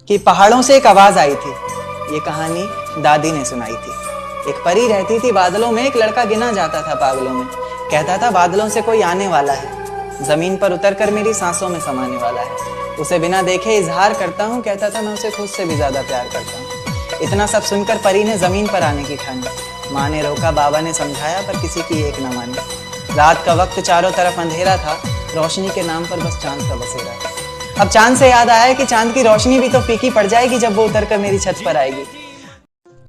कि पहाड़ों से एक आवाज आई थी। ये कहानी दादी ने सुनाई थी। एक परी रहती थी बादलों में, एक लड़का गिना जाता था पागलों में। कहता था बादलों से कोई आने वाला है, जमीन पर उतरकर मेरी सांसों में समाने वाला है। उसे बिना देखे इजहार करता हूँ, कहता था मैं उसे खुद से भी ज्यादा प्यार करता हूँ। इतना सब सुनकर परी ने जमीन पर आने की ठानी। माँ ने रोका, बाबा ने समझाया, पर किसी की एक न मानी। रात का वक्त चारों तरफ अंधेरा था, रोशनी के नाम पर बस चांद का बसेरा था। अब चांद से याद आया कि चांद की रोशनी भी तो फीकी पड़ जाएगी जब वो उतरकर मेरी छत पर आएगी।